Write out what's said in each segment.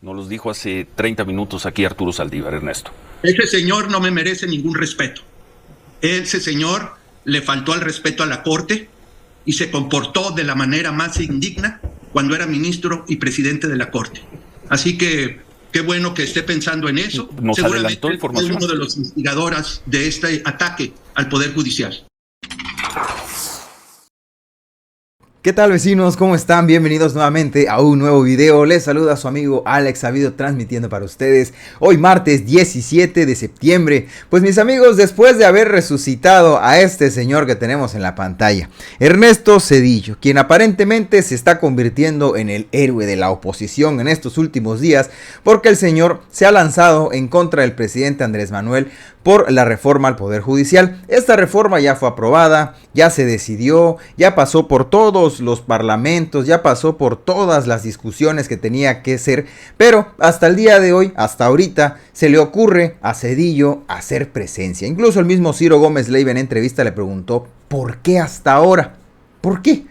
Nos los dijo hace 30 minutos aquí Arturo Saldívar, Ernesto. Ese señor no me merece ningún respeto. Ese señor le faltó al respeto a la Corte y se comportó de la manera más indigna cuando era ministro y presidente de la Corte. Así que qué bueno que esté pensando en eso. Nos adelantó Seguramente información. es uno de los instigadores de este ataque al Poder Judicial. ¿Qué tal, vecinos? ¿Cómo están? Bienvenidos nuevamente a un nuevo video. Les saluda su amigo Alex Sabido transmitiendo para ustedes hoy martes 17 de septiembre. Pues mis amigos, después de haber resucitado a este señor que tenemos en la pantalla, Ernesto Zedillo, quien aparentemente se está convirtiendo en el héroe de la oposición en estos últimos días, porque el señor se ha lanzado en contra del presidente Andrés Manuel por la reforma al Poder Judicial. Esta reforma ya fue aprobada, ya se decidió, ya pasó por todos los parlamentos, ya pasó por todas las discusiones que tenía que ser, pero hasta el día de hoy, hasta ahorita, se le ocurre a Zedillo hacer presencia. Incluso el mismo Ciro Gómez Leiva en entrevista le preguntó ¿por qué hasta ahora? ¿Por qué?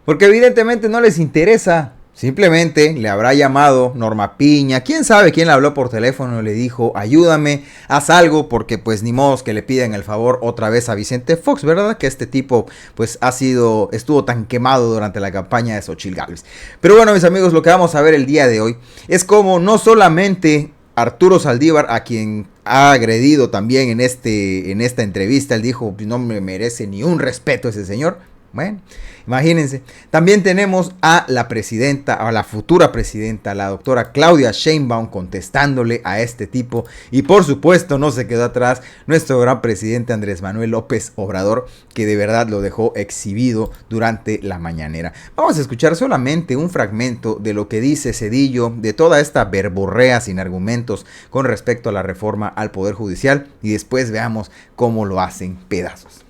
Porque evidentemente no les interesa. Simplemente le habrá llamado Norma Piña, quién sabe quién le habló por teléfono y le dijo ayúdame, haz algo, porque pues ni modo que le pidan el favor otra vez a Vicente Fox, ¿verdad? Que este tipo pues estuvo tan quemado durante la campaña de Xochitl Gálvez. Pero bueno, mis amigos, lo que vamos a ver el día de hoy es como no solamente Arturo Saldívar, a quien ha agredido también en esta entrevista, él dijo no me merece ni un respeto ese señor. Bueno, imagínense, también tenemos a la presidenta, a la futura presidenta, la doctora Claudia Sheinbaum contestándole a este tipo. Y por supuesto no se quedó atrás nuestro gran presidente Andrés Manuel López Obrador, que de verdad lo dejó exhibido durante la mañanera. Vamos a escuchar solamente un fragmento de lo que dice Zedillo, de toda esta verborrea sin argumentos con respecto a la reforma al Poder Judicial, y después veamos cómo lo hacen pedazos.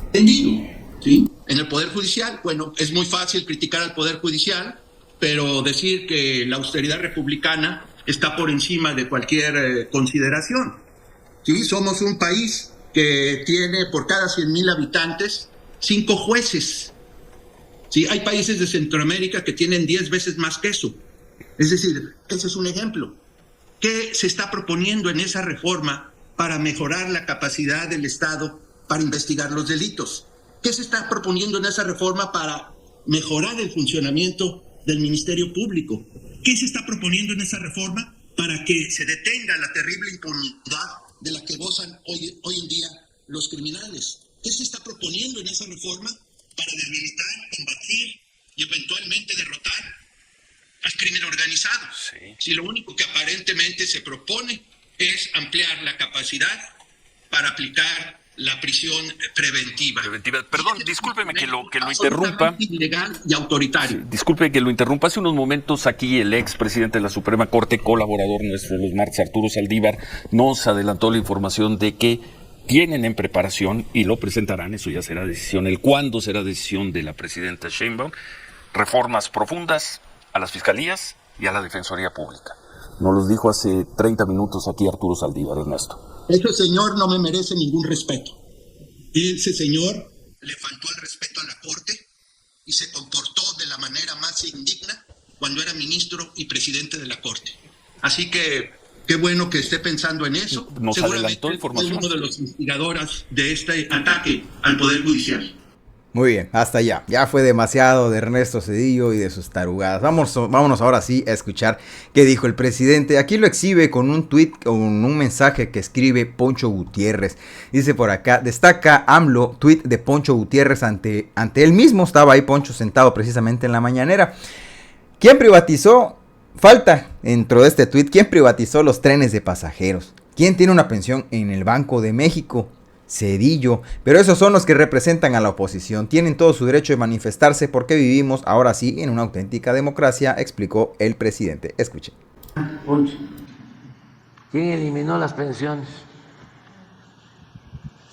Entendido. ¿Sí? En el Poder Judicial, bueno, es muy fácil criticar al Poder Judicial, pero decir que la austeridad republicana está por encima de cualquier consideración. ¿Sí? Somos un país que tiene por cada 100,000 habitantes 5 jueces. ¿Sí? Hay países de Centroamérica que tienen 10 veces más que eso. Es decir, ese es un ejemplo. ¿Qué se está proponiendo en esa reforma para mejorar la capacidad del Estado para investigar los delitos? ¿Qué se está proponiendo en esa reforma para mejorar el funcionamiento del Ministerio Público? ¿Qué se está proponiendo en esa reforma para que se detenga la terrible impunidad de la que gozan hoy en día los criminales? ¿Qué se está proponiendo en esa reforma para debilitar, combatir y eventualmente derrotar al crimen organizado? Sí. Si lo único que aparentemente se propone es ampliar la capacidad para aplicar la prisión preventiva. Perdón, discúlpeme que lo interrumpa. Ilegal y autoritario. Sí, disculpe que lo interrumpa. Hace unos momentos aquí el ex presidente de la Suprema Corte, colaborador nuestro de los martes, Arturo Saldívar, nos adelantó la información de que tienen en preparación, y lo presentarán, eso ya será decisión, el cuándo será decisión de la presidenta Sheinbaum, reformas profundas a las fiscalías y a la Defensoría Pública. Nos los dijo hace 30 minutos aquí Arturo Saldívar, Ernesto. Ese señor no me merece ningún respeto. Ese señor le faltó al respeto a la Corte y se comportó de la manera más indigna cuando era ministro y presidente de la Corte. Así que qué bueno que esté pensando en eso. Nos adelantó información. Es uno de los instigadores de este ataque al Poder Judicial. Muy bien, hasta allá. Ya fue demasiado de Ernesto Zedillo y de sus tarugadas. Vámonos ahora sí a escuchar qué dijo el presidente. Aquí lo exhibe con un tuit, con un mensaje que escribe Poncho Gutiérrez. Dice por acá, destaca AMLO, tuit de Poncho Gutiérrez ante él mismo. Estaba ahí Poncho sentado precisamente en la mañanera. ¿Quién privatizó? Falta dentro de este tuit, ¿quién privatizó los trenes de pasajeros? ¿Quién tiene una pensión en el Banco de México? Zedillo, pero esos son los que representan a la oposición, tienen todo su derecho de manifestarse porque vivimos ahora sí en una auténtica democracia, explicó el presidente. Escuchen. ¿Quién eliminó las pensiones?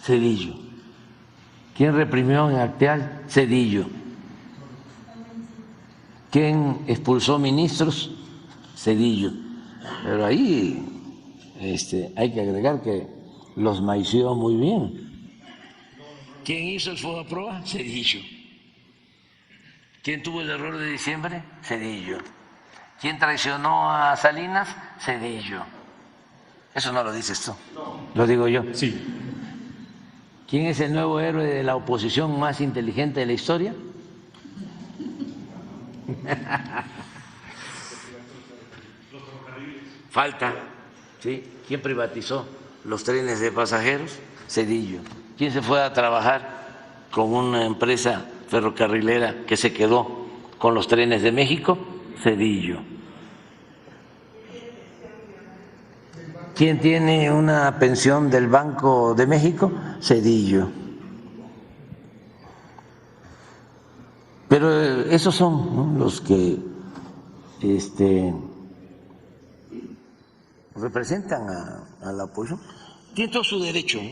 Zedillo. ¿Quién reprimió en Acteal? Zedillo. ¿Quién expulsó ministros? Zedillo. Pero ahí hay que agregar que los maició muy bien. ¿Quién hizo el Fobaproa? Zedillo. ¿Quién tuvo el error de diciembre? Zedillo. ¿Quién traicionó a Salinas? Cedillo. Eso no lo dices tú, lo digo yo. Sí. ¿Quién es el nuevo héroe de la oposición más inteligente de la historia? Falta, ¿sí? ¿Quién privatizó los trenes de pasajeros? Cedillo. ¿Quién se fue a trabajar con una empresa ferrocarrilera que se quedó con los trenes de México? Cedillo. ¿Quién tiene una pensión del Banco de México? Cedillo. Pero esos son, ¿no?, los que representan a la oposición. Tiene todo su derecho, ¿no?,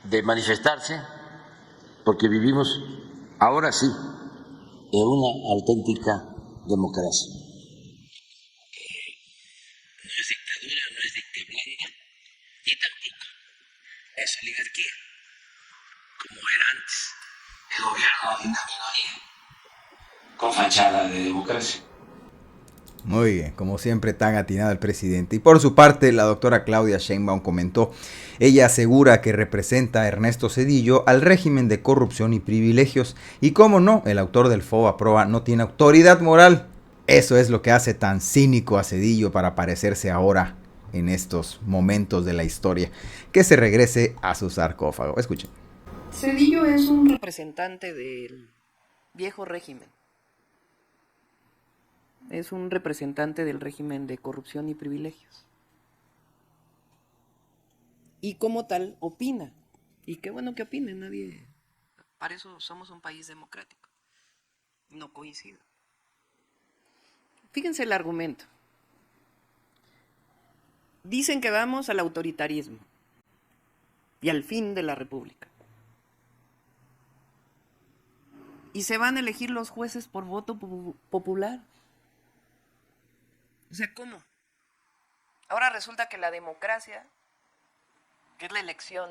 de manifestarse, porque vivimos ahora sí en una auténtica democracia. No es dictadura, no es dictadura, y tampoco es oligarquía, como era antes el gobierno de minoría, con fachada de democracia. Muy bien, como siempre tan atinado el presidente. Y por su parte, la doctora Claudia Sheinbaum comentó, ella asegura que representa a Ernesto Zedillo al régimen de corrupción y privilegios. Y cómo no, el autor del FOBAPROA no tiene autoridad moral. Eso es lo que hace tan cínico a Zedillo para aparecerse ahora en estos momentos de la historia. Que se regrese a su sarcófago. Escuchen. Zedillo es un representante del viejo régimen. Es un representante del régimen de corrupción y privilegios. Y como tal, opina. Y qué bueno que opine, nadie... Para eso somos un país democrático. No coincido. Fíjense el argumento. Dicen que vamos al autoritarismo y al fin de la república. Y se van a elegir los jueces por voto popular. O sea, ¿cómo? Ahora resulta que la democracia, que es la elección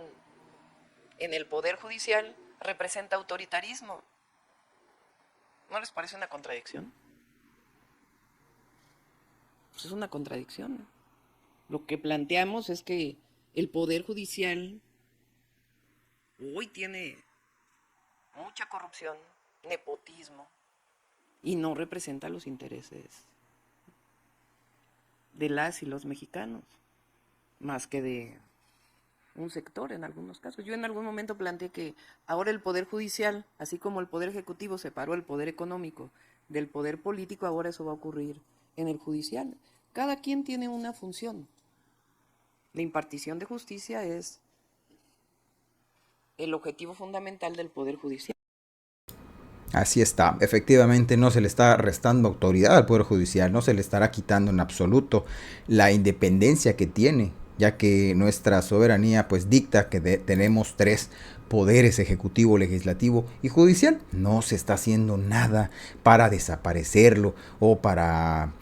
en el Poder Judicial, representa autoritarismo. ¿No les parece una contradicción? Pues es una contradicción. Lo que planteamos es que el Poder Judicial hoy tiene mucha corrupción, nepotismo, y no representa los intereses de las y los mexicanos, más que de un sector en algunos casos. Yo en algún momento planteé que ahora el Poder Judicial, así como el Poder Ejecutivo separó el Poder Económico del Poder Político, ahora eso va a ocurrir en el Judicial. Cada quien tiene una función. La impartición de justicia es el objetivo fundamental del Poder Judicial. Así está, efectivamente no se le está restando autoridad al Poder Judicial, no se le estará quitando en absoluto la independencia que tiene, ya que nuestra soberanía pues dicta que tenemos tres poderes: ejecutivo, legislativo y judicial. No se está haciendo nada para desaparecerlo o para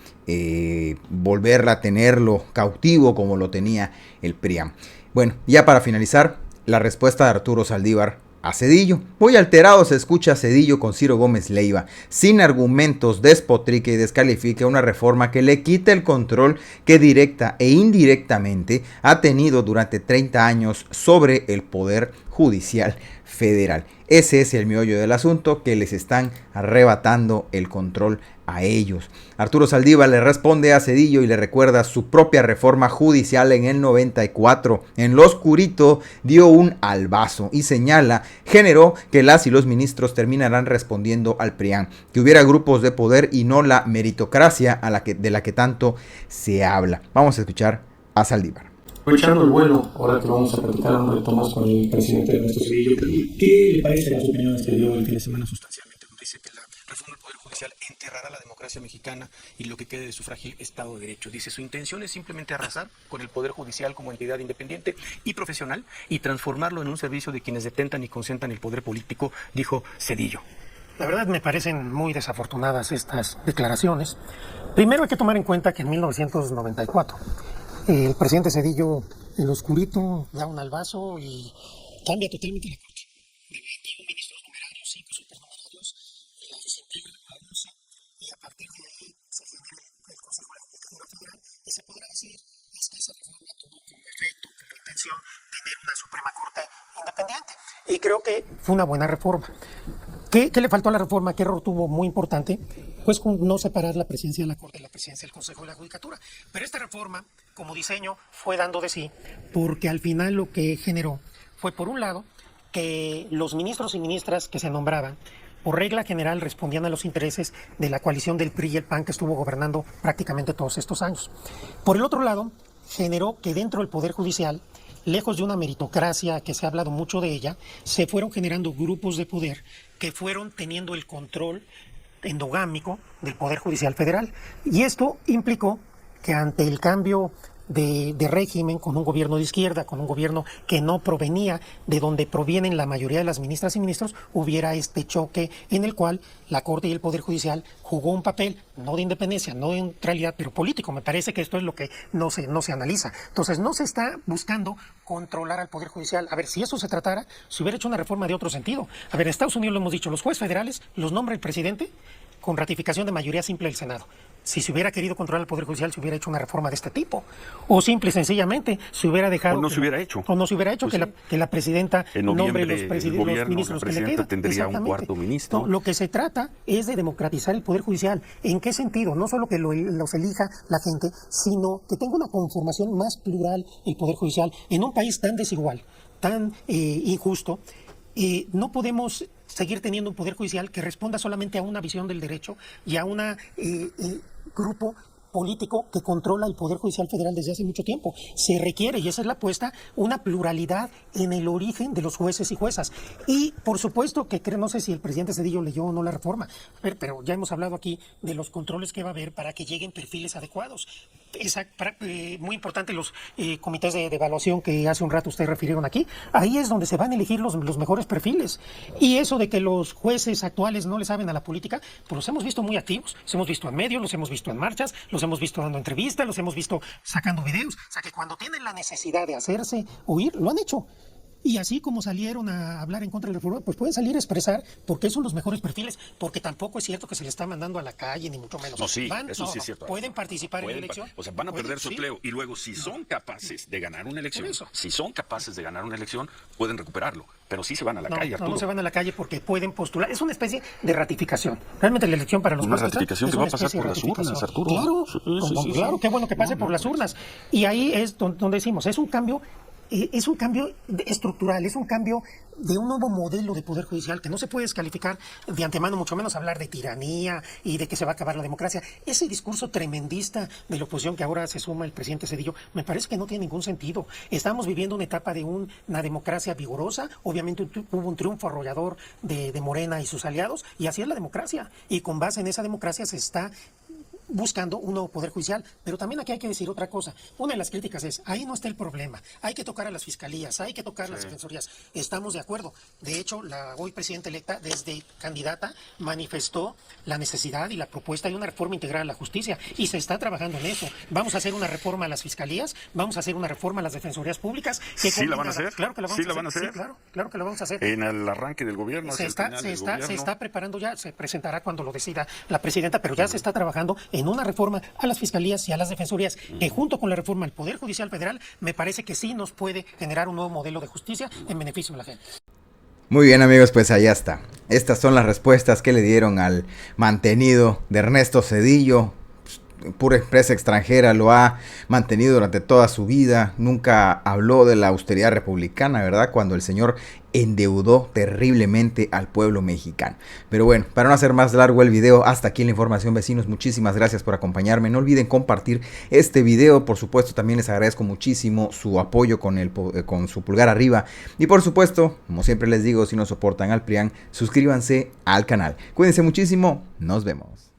volverla a tenerlo cautivo como lo tenía el PRIAM. Bueno, ya para finalizar, la respuesta de Arturo Saldívar a Zedillo. Muy alterado se escucha a Zedillo con Ciro Gómez Leiva. Sin argumentos, despotrica y descalifica una reforma que le quita el control que directa e indirectamente ha tenido durante 30 años sobre el Poder Judicial Federal. Ese es el meollo del asunto, que les están arrebatando el control a ellos. Arturo Saldívar le responde a Zedillo y le recuerda su propia reforma judicial en el 94. En lo oscurito dio un albazo y señala, generó que las y los ministros terminarán respondiendo al PRIAN, que hubiera grupos de poder y no la meritocracia de la que tanto se habla. Vamos a escuchar a Saldívar. Aprovechando el vuelo, ahora que vamos a platicar un reto más con el presidente Ernesto Zedillo, ¿qué le parece las opiniones que dio el fin de semana sustancialmente? Dice que la reforma del Poder Judicial enterrará la democracia mexicana y lo que quede de su frágil Estado de Derecho. Dice, su intención es simplemente arrasar con el Poder Judicial como entidad independiente y profesional y transformarlo en un servicio de quienes detentan y concentran el poder político, dijo Zedillo. La verdad me parecen muy desafortunadas estas declaraciones. Primero hay que tomar en cuenta que en 1994 el presidente Zedillo, el oscurito, da un albazo y cambia totalmente la corte. De 21 ministros numerarios, 5 supernumerarios, la desintegra a 11 y a partir decir es que esa reforma tuvo como efecto, como intención, tener una Suprema Corte independiente. Y creo que fue una buena reforma. ¿Qué le faltó a la reforma? ¿Qué error tuvo muy importante? Pues con no separar la presidencia de la Corte de la presidencia del Consejo de la Judicatura. Pero esta reforma, como diseño, fue dando de sí, porque al final lo que generó fue, por un lado, que los ministros y ministras que se nombraban, por regla general, respondían a los intereses de la coalición del PRI y el PAN que estuvo gobernando prácticamente todos estos años. Por el otro lado, generó que dentro del Poder Judicial, lejos de una meritocracia que se ha hablado mucho de ella, se fueron generando grupos de poder que fueron teniendo el control endogámico del Poder Judicial Federal. Y esto implicó que ante el cambio de régimen, con un gobierno de izquierda, con un gobierno que no provenía de donde provienen la mayoría de las ministras y ministros, hubiera este choque en el cual la Corte y el Poder Judicial jugó un papel, no de independencia, no de neutralidad, pero político. Me parece que esto es lo que no se analiza. Entonces, no se está buscando controlar al Poder Judicial. A ver, si eso se tratara, se hubiera hecho una reforma de otro sentido. A ver, en Estados Unidos lo hemos dicho, los jueces federales los nombra el presidente con ratificación de mayoría simple del Senado. Si se hubiera querido controlar el Poder Judicial, se hubiera hecho una reforma de este tipo. O simple y sencillamente se hubiera dejado... O no se hubiera hecho. O no se hubiera hecho, pues que la presidenta nombre los ministros que le quedan. Tendría un cuarto ministro. No, lo que se trata es de democratizar el Poder Judicial. ¿En qué sentido? No solo que los elija la gente, sino que tenga una conformación más plural el Poder Judicial. En un país tan desigual, tan injusto, no podemos seguir teniendo un Poder Judicial que responda solamente a una visión del derecho y a un grupo político que controla el Poder Judicial Federal desde hace mucho tiempo. Se requiere, y esa es la apuesta, una pluralidad en el origen de los jueces y juezas. Y por supuesto que no sé si el presidente Zedillo leyó o no la reforma, pero ya hemos hablado aquí de los controles que va a haber para que lleguen perfiles adecuados. Muy importante los comités de evaluación que hace un rato ustedes refirieron aquí. Ahí es donde se van a elegir los mejores perfiles. Y eso de que los jueces actuales no le saben a la política, pues los hemos visto muy activos. Los hemos visto en medios, los hemos visto en marchas, los hemos visto dando entrevistas, los hemos visto sacando videos. O sea, que cuando tienen la necesidad de hacerse oír, lo han hecho. Y así como salieron a hablar en contra de la reforma, pues pueden salir a expresar por qué son los mejores perfiles, porque tampoco es cierto que se les está mandando a la calle, ni mucho menos. No, sí, eso sí es cierto. Pueden participar en la elección. O sea, van a perder su empleo. Y luego, si son capaces de ganar una elección, pueden recuperarlo. Pero sí se van a la calle, Arturo. No se van a la calle porque pueden postular. Es una especie de ratificación. Realmente la elección para los jueces... Una ratificación que va a pasar por las urnas, Arturo. Claro, claro, qué bueno que pase por las urnas. Y ahí es donde decimos, es un cambio estructural, es un cambio de un nuevo modelo de Poder Judicial que no se puede descalificar de antemano, mucho menos hablar de tiranía y de que se va a acabar la democracia. Ese discurso tremendista de la oposición que ahora se suma el presidente Zedillo, me parece que no tiene ningún sentido. Estamos viviendo una etapa de una democracia vigorosa, obviamente hubo un triunfo arrollador de Morena y sus aliados, y así es la democracia, y con base en esa democracia se está buscando un nuevo Poder Judicial. Pero también aquí hay que decir otra cosa. Una de las críticas es, ahí no está el problema. Hay que tocar a las fiscalías, hay que tocar a las defensorías. Estamos de acuerdo. De hecho, la hoy presidenta electa, desde candidata, manifestó la necesidad y la propuesta de una reforma integral a la justicia. Y se está trabajando en eso. Vamos a hacer una reforma a las fiscalías, vamos a hacer una reforma a las defensorías públicas. ¿Sí la van a hacer? Claro que la vamos a hacer. Sí, claro que la vamos a hacer. En el arranque del gobierno. Se está preparando ya, se presentará cuando lo decida la presidenta, pero ya se está trabajando en una reforma a las fiscalías y a las defensorías, que junto con la reforma al Poder Judicial Federal, me parece que sí nos puede generar un nuevo modelo de justicia en beneficio de la gente. Muy bien, amigos, pues allá está. Estas son las respuestas que le dieron al mantenido de Ernesto Zedillo. Pura empresa extranjera, lo ha mantenido durante toda su vida. Nunca habló de la austeridad republicana, ¿verdad? Cuando el señor endeudó terriblemente al pueblo mexicano. Pero bueno, para no hacer más largo el video, hasta aquí la información, vecinos. Muchísimas gracias por acompañarme. No olviden compartir este video. Por supuesto, también les agradezco muchísimo su apoyo con su pulgar arriba. Y por supuesto, como siempre les digo, si no soportan al PRIAN, suscríbanse al canal. Cuídense muchísimo. Nos vemos.